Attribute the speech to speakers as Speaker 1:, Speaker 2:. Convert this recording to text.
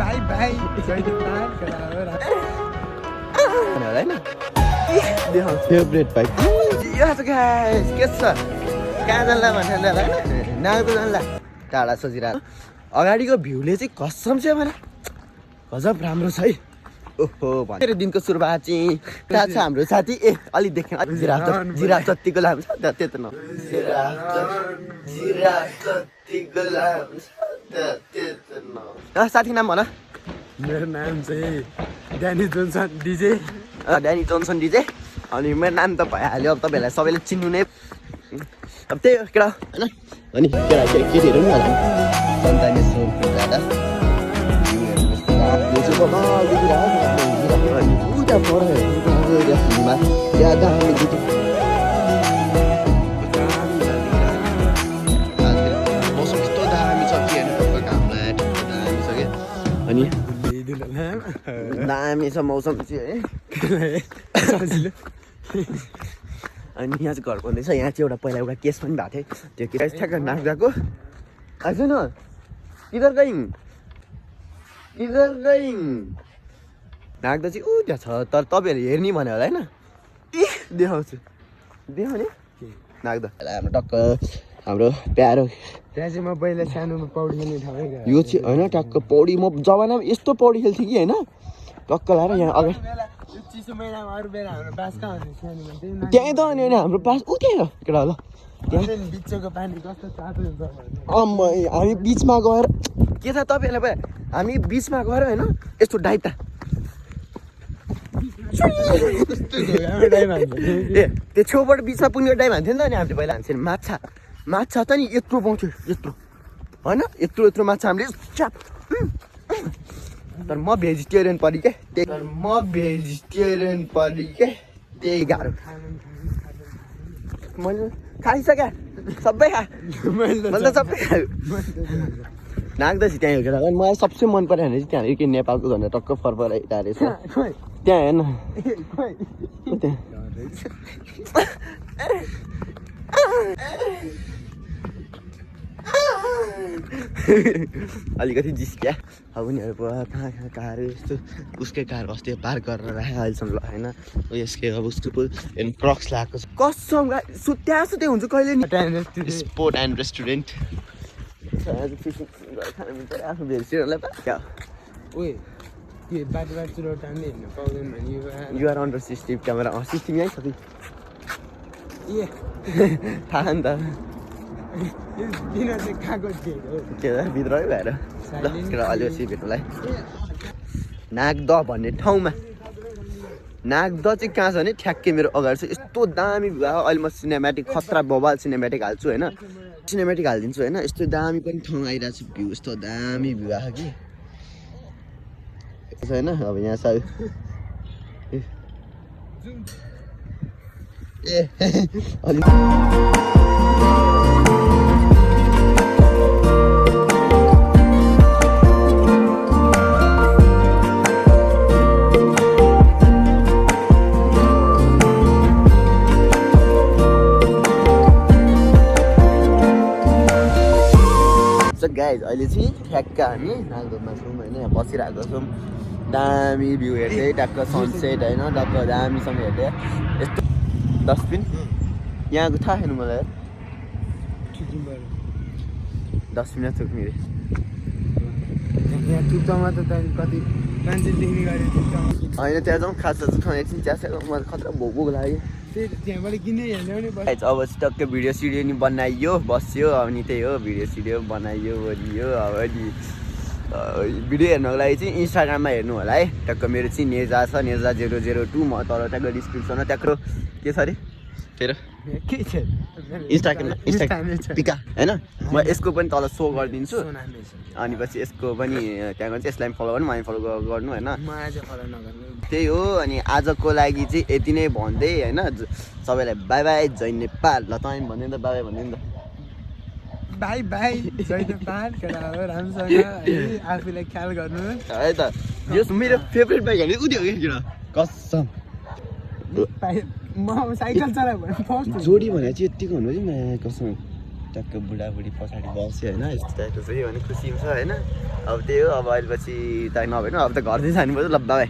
Speaker 1: भाइ भाइ
Speaker 2: favourite bike के छ कहाँ जानला भन्नु नागो जानला टाढा सोचिरहेको अगाडिको भ्यूले चाहिँ कसम चाहिँ मलाई गजब राम्रो छ है ओहो मेरो दिनको सुरुवात चाहिँ थाहा छ हाम्रो साथी अलि देख्न जिरा जतिको लामो छ त्यो त न साथी नाम भन
Speaker 1: मेरो नाम चाहिँ ड्यानी जोन्सन डिजे
Speaker 2: ड्यानी जोन्सन डिजे अनि मेरो नाम त भइहाल्यो अब तपाईँहरूलाई सबैले चिन्नु नै अब त्यही हो केटा होइन अनि केटीहरू पनि होला मौसम यस्तो दामी छ कि होइन घामलाई दामी छ कि अनि दामी छ मौसम चाहिँ है अनि यहाँ चाहिँ घर भन्दैछ यहाँ चाहिँ एउटा पहिला एउटा केस पनि भएको थियो त्यो केस ठ्याक्क नाच्दाको आइज न किधर गइङ नाच्दा चाहिँ ऊ त्यहाँ छ तर तपाईँहरू हेर्ने भन्यो होला होइन देखाउँछु देखाउने नाच्दा हाम्रो टक्क हाम्रो प्यारो
Speaker 1: त्यहाँ चाहिँ म पहिला सानोमा पौडी खेल्ने ठाउँमै गएँ
Speaker 2: यो चाहिँ होइन टक्क पौडी म जमानामा यस्तो पौडी खेल्थेँ कि होइन टक्क लाएर यहाँ अगाडि
Speaker 1: चिसो महिनामा अरू बेला हाम्रो बास कहाँ हुने सानोमा
Speaker 2: त्यहीँ त अनि होइन हाम्रो पास ऊ त्यही हो केटा ल
Speaker 1: त्यहाँ बिचको पानी कस्तो तातो हुन्छ
Speaker 2: हामी बिचमा गएर के छ तपाईँहरूलाई पो हामी बिचमा गएर होइन यस्तो डाइभ ए त्यो छेउबाट बिचमा पुग्ने डाइभ हान्थ्यो नि त अनि हामीले पहिला हान्छौँ माछा त नि यत्रो पाउँथ्यो यत्रो होइन यत्रो माछा हामीले च्याप तर म भेजिटेरियन परि के त्यही गाह्रो मैले खाइसकेँ सबै मैले सबै खायो नाच्दैछु त्यहाँ हेरेर अनि मलाई सबसे मन पऱ्यो भने चाहिँ त्यहाँ कि नेपालको झन्डा टक्क फरफर रहेछ त्यहाँ हेर्न अलिकति जिस्क्या अब उनीहरू कहाँ कारहरू यस्तो उसकै कार अस्ति पार्क गरेर राखेँ अहिलेसम्म होइन यसकै अब उसको क्रक्स लगाएको छ कसम सुत्या हुन्छ कहिले नि स्पोर्ट एन्ड रेस्टुरेन्ट आफ्नो भेजिटेरियनलाई क्या युआर अन्डर सिस्टिभ क्यामेरा सिस्टिम यहीँ छ कि थाहा नि त भित्रै भएर ल अलिपछि भेट्नुलाई नाग्द भन्ने ठाउँमा नाग्द चाहिँ कहाँ छ भने ठ्याक्कै मेरो अगाडि छ यस्तो दामी भ्यू अहिले म सिनेमेटिक खतरा बबाल सिनेमेटिक हाल्छु होइन सिनेमेटिक हालिदिन्छु होइन यस्तो दामी पनि ठाउँ आइरहेको छ भ्यू यस्तो दामी भ्यू आएको कि होइन अब यहाँ छ ए अलिक गाइज अहिले चाहिँ ठ्याक्क हामी नागदोपमा छौँ होइन यहाँ बसिरहेको छौँ दामी भ्यू हेर्दै टक्क सनसेट होइन टक्क दामीसँग हेर्दै यस्तो डस्टबिन यहाँको थाहा छैन मलाई डस्टबिन थुक्ने रे होइन त्यहाँ जाउँ खाजा ठाउँ एकछिन चिया मलाई खतरा भोक लाग्यो अब टक्क भिडियो सिडियो नि बनाइयो बस्यो अनि त्यही हो भिडियो सिडियो बनाइयो ओरियो अब अनि भिडियो हेर्नको लागि चाहिँ इन्स्टाग्राममा हेर्नु होला है टक्क मेरो चाहिँ नेजा छ नेजा 002 म तल त्यहाँको डिस्क्रिप्सनमा त्यहाँको के छ अरे तेरो इन्स्टाग्राम पिका होइन म यसको पनि तल सो गरिदिन्छु अनि पछि यसको पनि त्यहाँको चाहिँ यसलाई फलो गर्नु मलाई फलो गर्नु होइन त्यही हो अनि आजको लागि चाहिँ यति नै भन्दै होइन सबैलाई बाई बाई जय नेपाल ल तपाईँ भन्दै त बाई बाई भन्दै नि त
Speaker 1: बाई बाई जय नेपाल राम्रोसँग आफूलाई ख्याल गर्नु
Speaker 2: है त यो मेरो फेभरेट बाइक भने उयो हो क्या कसम
Speaker 1: म साइकल चलायो भने
Speaker 2: जोडी भने चाहिँ यतिको हुनु चाहिँ कसम टक्क बुढाबुढी पछाडि बस्यो होइन यस्तो टाइपको चाहिँ अनि खुसी छ होइन अब त्यही हो अब अहिले पछि त नभएन अब त घर चाहिँ जानुपर्छ ल बाई